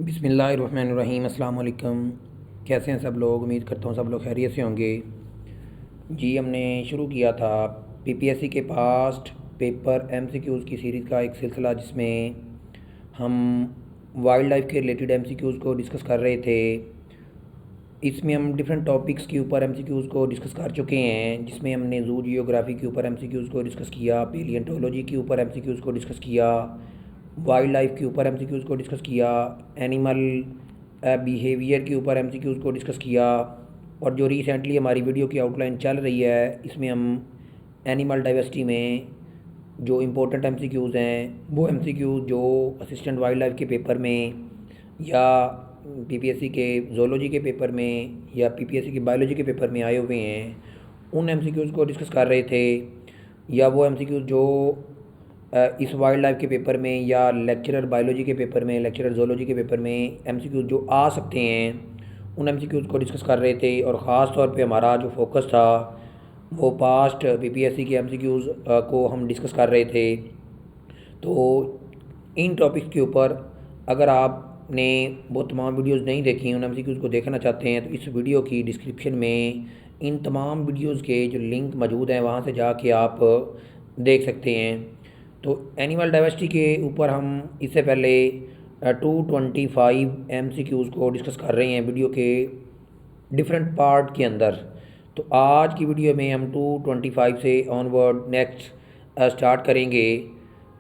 बिस्मिल्लाहिर्रहमानिर्रहीम। अस्सलाम वालेकुम। कैसे हैं सब लोग? उम्मीद करता हूँ सब लोग खैरियत से होंगे। जी, हमने शुरू किया था पीपीएससी के पास्ट पेपर एमसीक्यूज़ की सीरीज़ का एक सिलसिला, जिसमें हम वाइल्ड लाइफ के रिलेटेड एमसीक्यूज़ को डिस्कस कर रहे थे। इसमें हम डिफरेंट टॉपिक्स के ऊपर एमसीक्यूज़ को डिस्कस कर चुके हैं, जिसमें हमने ज़ू जियोग्राफी के ऊपर एमसीक्यूज़ को डिस्कस किया, पेलियंटोलॉजी के ऊपर एमसीक्यूज़ को डिस्कस किया, वाइल्ड लाइफ के ऊपर एमसीक्यूज़ को डिस्कस किया, एनिमल बिहेवियर के ऊपर एमसीक्यूज़ को डिस्कस किया। और जो रिसेंटली हमारी वीडियो की आउटलाइन चल रही है, इसमें हम एनिमल डाइवर्सिटी में जो इम्पोर्टेंट एमसीक्यूज़ हैं, वो एमसीक्यूज़ जो असिस्टेंट वाइल्ड लाइफ के पेपर में या पीपीएससी के जोलॉजी के पेपर में या पीपीएससी के बायोलॉजी के पेपर में आए हुए हैं, उन एमसीक्यूज़ को डिस्कस कर रहे थे। या वो एमसीक्यूज़ जो इस वाइल्ड लाइफ के पेपर में या लेक्चरर बायोलॉजी के पेपर में, लेक्चरर जोलॉजी के पेपर में एमसीक्यूज़ जो आ सकते हैं, उन एमसीक्यूज़ को डिस्कस कर रहे थे। और ख़ास तौर पे हमारा जो फोकस था वो पास्ट पीपीएससी के एमसीक्यूज़ को हम डिस्कस कर रहे थे। तो इन टॉपिक्स के ऊपर अगर आपने वो तमाम वीडियोज़ नहीं देखी, उन एमसीक्यूज़ को देखना चाहते हैं, तो इस वीडियो की डिस्क्रिप्शन में इन तमाम वीडियोज़ के जो लिंक मौजूद हैं, वहाँ से जाके आप देख सकते हैं। तो एनिमल डाइवर्सिटी के ऊपर हम इससे पहले 225 एमसीक्यूज़ को डिस्कस कर रहे हैं वीडियो के डिफरेंट पार्ट के अंदर। तो आज की वीडियो में हम 225 से ऑनवर्ड नेक्स्ट स्टार्ट करेंगे।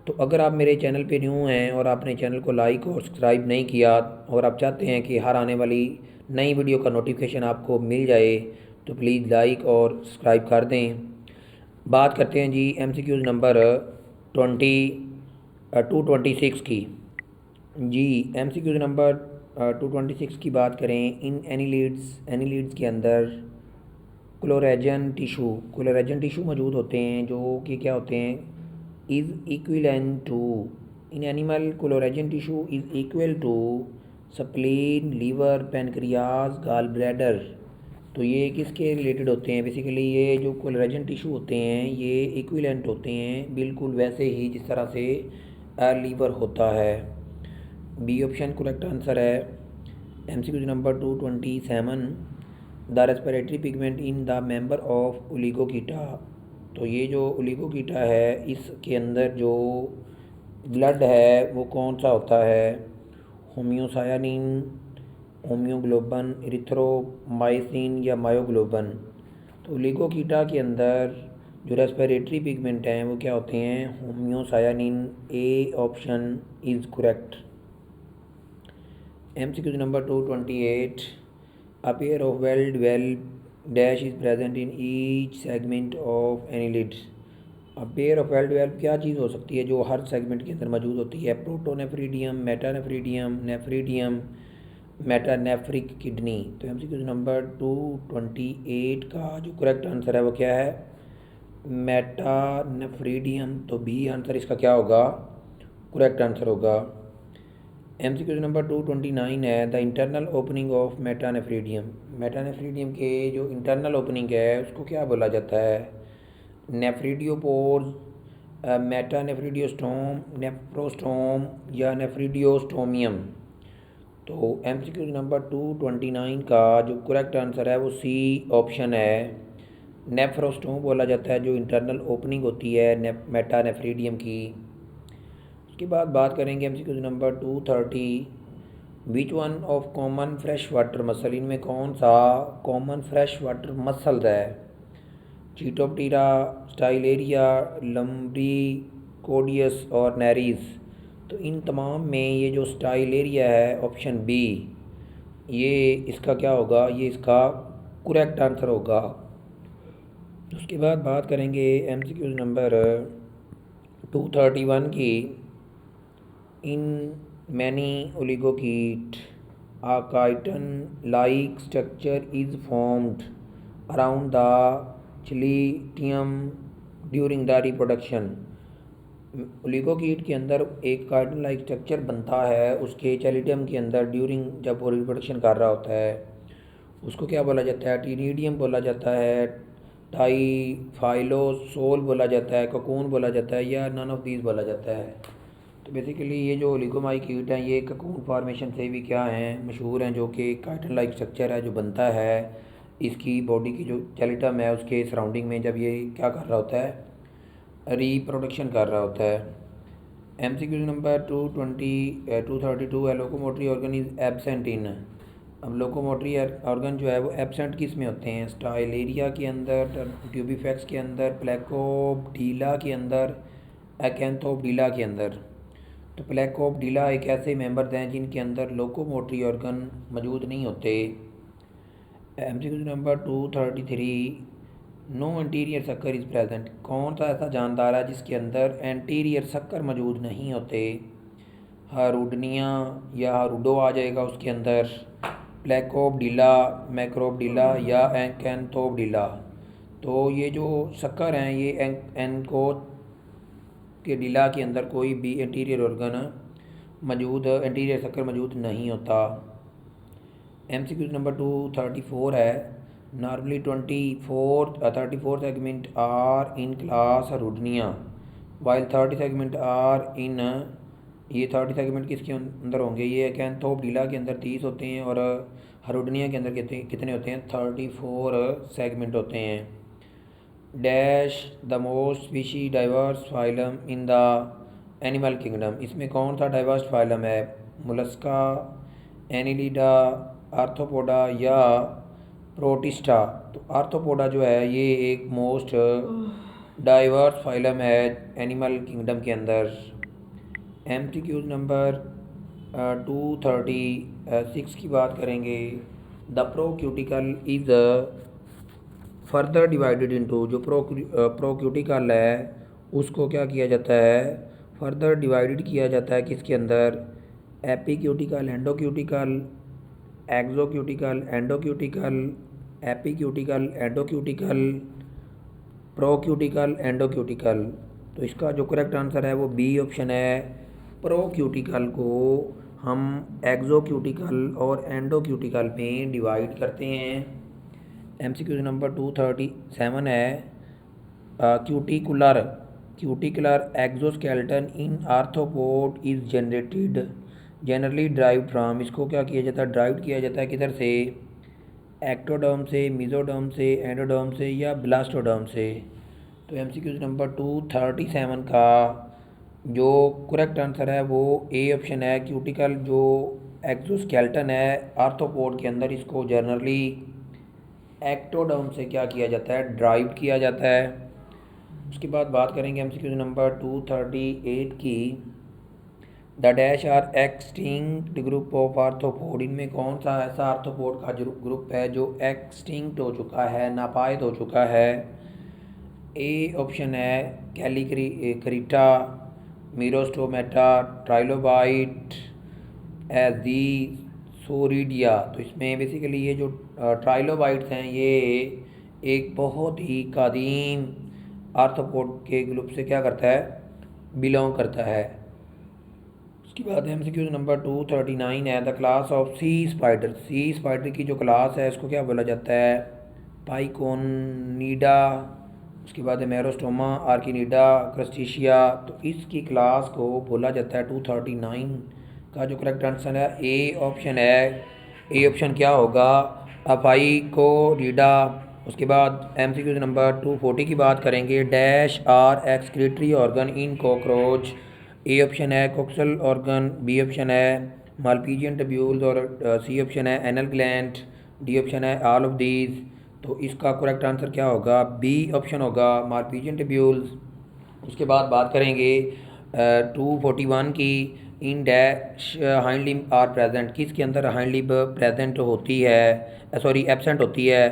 तो अगर आप मेरे चैनल पे न्यू हैं और आपने चैनल को लाइक और सब्सक्राइब नहीं किया और आप चाहते हैं कि हर आने वाली नई वीडियो का नोटिफिकेशन आपको मिल जाए, तो प्लीज़ लाइक और सब्सक्राइब कर दें। बात करते हैं जी एमसीक्यूज़ नंबर 226 की। जी, एमसीक्यूज़ नंबर 226 की बात करें। इन एनीलिड्स के अंदर क्लोरेजन टिशू मौजूद होते हैं, जो कि क्या होते हैं, is equivalent to, in animal chloragogen tissue is equal to spleen, liver, pancreas, gall bladder. तो ये किसके रिलेटेड होते हैं? बेसिकली ये जो कोलेजन टिशू होते हैं, ये इक्विलेंट होते हैं बिल्कुल वैसे ही जिस तरह से लीवर होता है। बी ऑप्शन करेक्ट आंसर है। MCQ number 227, the respiratory pigment in the member of Oligochaeta. तो ये जो ओलिगोकीटा है, इसके अंदर जो ब्लड है वो कौन सा होता है? होम्योसायानिन, होम्योग्लोबन, इरिथ्रोमाइसिन या मायोग्लोबन। तो ओलिगोकीटा के अंदर जो रेस्पिरेटरी पिगमेंट हैं वो क्या होते हैं? Haemocyanin. A option is correct. MCQ number 228, a pair of well developed dash is present in each segment of annelid. अब पेयर ऑफ वेल डवेल्प क्या चीज़ हो सकती है जो हर सेगमेंट के अंदर मौजूद होती है? Protonephridium, metanephridium, nephridium, metanephric kidney. तो एमसीक्यू नंबर 228 का जो करेक्ट आंसर है वो क्या है? मेटानेफ्रीडियम। तो बी आंसर इसका क्या होगा? करेक्ट आंसर होगा। एमसीक्यू नंबर 229 है, द इंटरनल ओपनिंग ऑफ मेटानेफ्रीडियम। मेटानेफ्रीडियम के जो इंटरनल ओपनिंग है उसको क्या बोला जाता है? नेफ्रीडियोपोर्स, मेटानेफ्रीडियोस्टोम, नेफ्रोस्टोम या नेफ्रीडियोस्टोमियम। तो एमसीक्यू नंबर 229 का जो करेक्ट आंसर है वो सी ऑप्शन है। नेफ्रोस्टोम बोला जाता है जो इंटरनल ओपनिंग होती है मेटानेफ्रीडियम की। उसके बाद बात करेंगे MCQ number 230, which one of common fresh water muscle. इनमें कौन सा कॉमन फ्रेश वाटर मसल्स है? चीटोप्टेरा, स्टाइलेरिया, लम्ब्रिकोडियस और नेरीज। तो इन तमाम में ये जो स्टाइलेरिया है, ऑप्शन बी, ये इसका क्या होगा? ये इसका करेक्ट आंसर होगा। उसके बाद बात करेंगे एमसीक्यू नंबर 231 की। In many oligochaete a chitin like structure is formed around the chilidium during the reproduction। ओलिगोकीट के अंदर एक काइटिन लाइक स्ट्रक्चर बनता है उसके चैलिडियम के अंदर ड्यूरिंग, जब वो रिप्रोडक्शन कर रहा होता है। उसको क्या बोला जाता है? टीनिडियम बोला जाता है, टाइफाइलोसोल बोला जाता है, कोकून बोला जाता है, या नन ऑफ दीज बोला जाता है। तो बेसिकली ये जो ओलिगोमाइकीट हैं ये ककून फॉर्मेशन से भी क्या हैं, मशहूर हैं, जो कि काइटन लाइक स्ट्रक्चर है जो बनता है इसकी बॉडी की जो स्केलेटन है उसके सराउंडिंग में, जब ये क्या कर रहा होता है, रिप्रोडक्शन कर रहा होता है। MCQ नंबर 232 है, locomotory organ is absent in. अब लोकोमोटरी ऑर्गन जो है वो एब्सेंट किस में होते हैं, स्टाइलेरिया के अंदर, ट्यूबिफेक्स के अंदर, प्लेकोपडीला के अंदर, एकैंथोपडीला के अंदर। तो प्लेकोपडीला एक ऐसे मेंबर्स हैं जिनके अंदर लोकोमोटरी ऑर्गन मौजूद नहीं होते। MCQ number 233, no anterior sucker is present. कौन सा ऐसा जानदार है जिसके अंदर एंटीरियर सक्कर मौजूद नहीं होते, हारूडनिया या हारूडो आ जाएगा उसके अंदर, प्लेकोपडीला, मैक्रोपडीला या एकैंथोपडीला। तो ये जो शक्कर हैं ये एनको के डीला के अंदर कोई भी एंटीरियर ऑर्गन मौजूद, एंटीरियर शक्कर मौजूद नहीं होता। MCQ नंबर 234 है, normally 34 segment are in class Hirudinea while 30 segment are in, ये 30 सेगमेंट किसके अंदर होंगे, ये एकैंथोपडीला के अंदर 30 होते हैं और हारूडनिया के अंदर कितने होते हैं, 34 सेगमेंट होते हैं। Dash the most species diverse phylum in the animal kingdom, इसमें कौन सा डाइवर्स फाइलम है, मोलस्का, एनिलिडा, आर्थ्रोपोडा या प्रोटिस्टा। तो आर्थ्रोपोडा जो है ये एक मोस्ट डाइवर्स फाइलम है एनिमल किंगडम के अंदर। MCQ नंबर 236 की बात करेंगे, the procuticle is further divided into, जो प्रोक्यूटिकल है उसको क्या किया जाता है, फर्दर डिवाइडेड किया जाता है किसके अंदर, एपीक्यूटिकल, एंडोक्यूटिकल, एक्सोक्यूटिकल, एंडोक्यूटिकल, एपीक्यूटिकल, एंडोक्यूटिकल, प्रोक्यूटिकल, एंडोक्यूटिकल। तो इसका जो करेक्ट आंसर है वो बी ऑप्शन है, प्रोक्यूटिकल को हम एक्सोक्यूटिकल और एंडोक्यूटिकल में डिवाइड करते हैं। MCQ नंबर 237 है, cuticular exoskeleton in arthropod is generally drive from, इसको क्या किया जाता है, ड्राइव किया जाता है किधर से, एक्टोडर्म से, मेसोडर्म से, एंडोडर्म से या ब्लास्टोडर्म से। तो MCQ नंबर 237 का जो करेक्ट आंसर है वो ए ऑप्शन है, क्यूटिकल जो एक्सोस्केलेटन है आर्थ्रोपोड के अंदर इसको जनरली एक्टोडर्म से क्या किया जाता है, ड्राइव किया जाता है। उसके बाद बात करेंगे MCQ नंबर 238 की, the dash are extinct group of arthropod, इनमें कौन सा ऐसा आर्थ्रोपोड का ग्रुप है जो एक्सटिंक्ट हो चुका है, नापायद हो चुका है। ए ऑप्शन है कैलिकरीटा, मीरोस्टोमेटा, ट्राइलोबाइट, एजी सोरिडिया। तो इसमें बेसिकली ये जो ट्राइलोबाइट्स हैं ये एक बहुत ही कदीम आर्थ्रोपोड के ग्रुप से क्या करता है, बिलोंग करता है। उसके बाद MCQ नंबर 239 है, the class of sea spider, sea spider की जो क्लास है इसको क्या बोला जाता है, पाइकोनिडा। उसके बाद मेरोस्टोमा, आर्किनिडा, क्रस्टेशिया। तो इसकी क्लास को बोला जाता है 239 का जो करेक्ट आंसर है ए ऑप्शन है, ए ऑप्शन क्या होगा, अफाइकोनिडा। उसके बाद MCQ नंबर 240 की बात करेंगे, dash are excretory organ in cockroach, A option है कोक्सल ऑर्गन, बी ऑप्शन है मालपीजियन टब्यूल्स और सी ऑप्शन है एनल ग्लैंड, डी ऑप्शन है ऑल ऑफ दीज। तो इसका करेक्ट आंसर क्या होगा, बी ऑप्शन होगा मालपीजियन टब्यूल्स। उसके बाद बात करेंगे 241 की, in dash hind limb are present, किसके अंदर हाइंड लिम्ब प्रेजेंट होती है, सॉरी एब्सेंट होती है।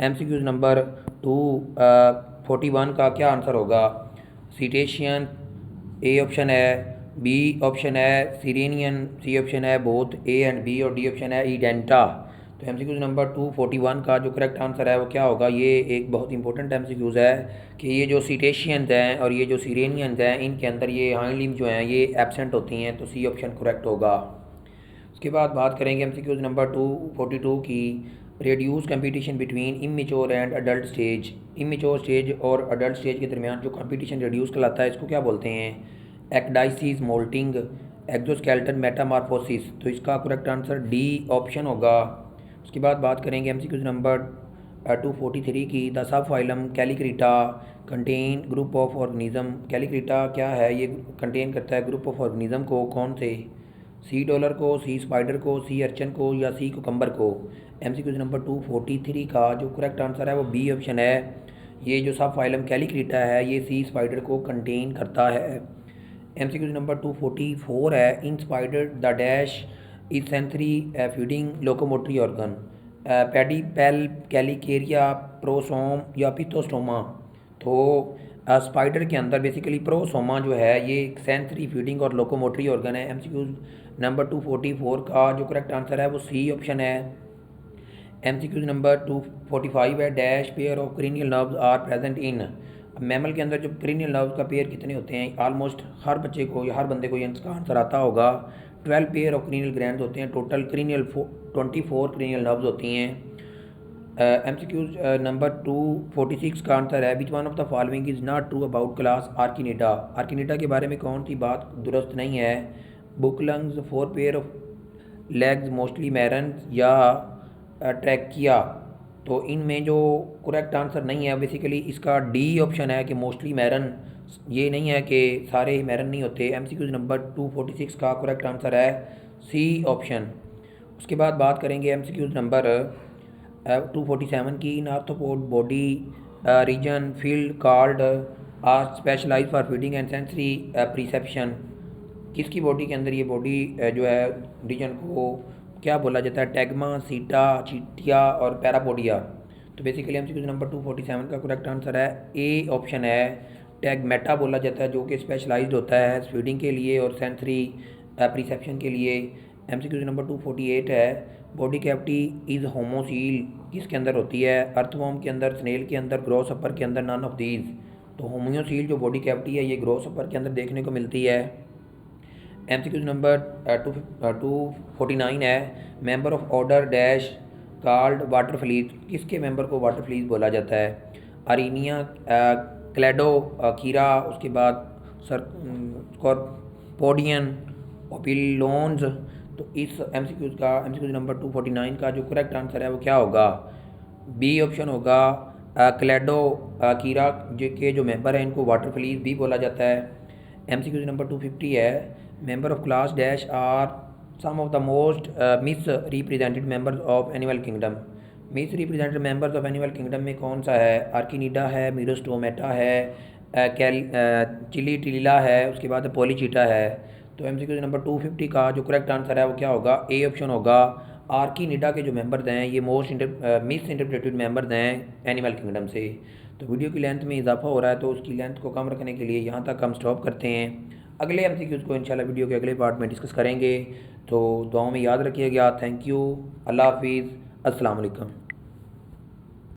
MCQ नंबर 241 का क्या आंसर होगा, सीटेशियन, ए ऑप्शन है, बी ऑप्शन है सिरेनियन, सी ऑप्शन है बोथ ए एंड बी और डी ऑप्शन है इडेंटा। तो MCQ नंबर 241 का जो करेक्ट आंसर है वो क्या होगा, ये एक बहुत इंपॉर्टेंट MCQs है कि ये जो सीटेशियंस हैं और ये जो सिरेनियंस हैं इनके अंदर ये हाइंड लिम्ब जो हैं ये एब्सेंट होती हैं, तो सी ऑप्शन करेक्ट होगा। उसके बाद बात करेंगे MCQ नंबर 242 की, reduce competition between immature and adult stage, immature stage और अडल्ट स्टेज के दरमियान जो कंपटीशन रेड्यूस कहलाता है इसको क्या बोलते हैं, एक्डाइसिस मोल्टिंग, एक्जोस्केलेटन मेटामॉर्फोसिस। तो इसका करेक्ट आंसर डी ऑप्शन होगा। उसके बाद बात करेंगे एमसीक्यूज नंबर 243 की। The subphylum Chelicerata contain group of organism. Chelicerata क्या है, ये कंटेन करता है ग्रुप ऑफ ऑर्गेनिज्म को। कौन से? सी डॉलर को, सी स्पाइडर को, सी अर्चन को या सी कुकम्बर को। एमसीक्यूज नंबर 243 का जो करेक्ट आंसर है वो बी ऑप्शन है। ये जो सब फाइलम कैलिक्रीटा है ये सी स्पाइडर को कंटेन करता है। एमसीक्यूज नंबर 244 है। In spider the dash is sensory feeding locomotory organ. Pedipalp, chelicerae, prosome या पिथोस्टोमा। तो स्पाइडर के अंदर बेसिकली प्रोसोमा जो है ये सेंसरी फीडिंग और लोकोमोटरी ऑर्गन है। एमसीक्यूज नंबर 244 का जो करेक्ट आंसर है वो सी ऑप्शन है। एमसीक्यूज नंबर 245 है। Dash pair of cranial nerves are present in. Mammal के अंदर जो क्रीनियल नर्व्स का पेयर कितने होते हैं? ऑलमोस्ट हर बच्चे को या हर बंदे को ये इसका आंसर आता होगा। 12 पेयर ऑफ क्रीनियल ग्लैंड्स होते हैं। टोटल क्रीनियल 24 क्रीनियल नर्व्स होती हैं। एमसीक्यूज नंबर 246 का आंसर है which one of the following is not true about class Arachnida. Arachnida के बारे में कौन सी बात दुरुस्त नहीं है? Book lungs, 4 pair of legs mostly marine या ट्रैकिया। तो इनमें जो करेक्ट आंसर नहीं है बेसिकली इसका डी ऑप्शन है कि मोस्टली मैरन। ये नहीं है कि सारे ही मैरन नहीं होते। एमसीक्यूज नंबर 246 का करेक्ट आंसर है सी ऑप्शन। उसके बाद बात करेंगे एमसीक्यूज नंबर 247 की। In arthropod body region field called are specialise for feeding and sensory perception. किसकी बॉडी के अंदर ये बॉडी जो है रीजन को क्या बोला जाता है? टैगमा, सीटा, चीटिया और पैरापोडिया। तो बेसिकली एमसीक्यूज नंबर 247 का करेक्ट आंसर है ए ऑप्शन है। टैगमेटा बोला जाता है जो कि स्पेशलाइज्ड होता है फीडिंग के लिए और सेंसरी परसेप्शन के लिए। एमसीक्यूज नंबर 248 है। बॉडी कैविटी इज़ होमोसील किसके अंदर होती है? अर्थवॉर्म के अंदर, स्नेल के अंदर, ग्रोसहॉपर के अंदर, नन ऑफ दीज। तो होम्योसील जो बॉडी कैविटी है ये ग्रोसहॉपर के अंदर देखने को मिलती है। एमसीक्यूज नंबर 249 है। Member of order dash called water fleas. किसके मेंबर को वाटर फ्लीज बोला जाता है? अरीनिया, क्लेडो, कीरा, उसके बाद स्कॉर्पोडियन, ओपिलोन्स। तो इस एमसीक्यूज नंबर 249 का जो करेक्ट आंसर है वो क्या होगा? बी ऑप्शन होगा। क्लेडो, कीरा के जो मेंबर हैं इनको वाटर फ्लीज भी बोला जाता है। एमसीक्यूज नंबर 250 है। Member of class dash are some of the most misrepresented members of animal kingdom. Misrepresented members of animal kingdom में कौन सा है? आर्किनिडा है, मीरोस्टोमेटा है, चिलीटिला है, उसके बाद पॉलीचीटा है। तो एमसीक्यूज नंबर 250 का जो करेक्ट आंसर है वो क्या होगा? ए ऑप्शन होगा। आर्किनिडा के जो मेंबर्स हैं ये मिस इंटरप्रेटेड मेंबर्स हैं एनिमल किंगडम से। तो वीडियो की लेंथ में इजाफा हो रहा है तो उसकी लेंथ को कम रखने के लिए यहाँ तक हम स्टॉप करते हैं। अगले एमसीक्यूज को इंशाल्लाह वीडियो के अगले पार्ट में डिस्कस करेंगे। तो दुआओं में याद रखिएगा। Thank you. अल्लाह हाफिज़। अस्सलाम वालेकुम।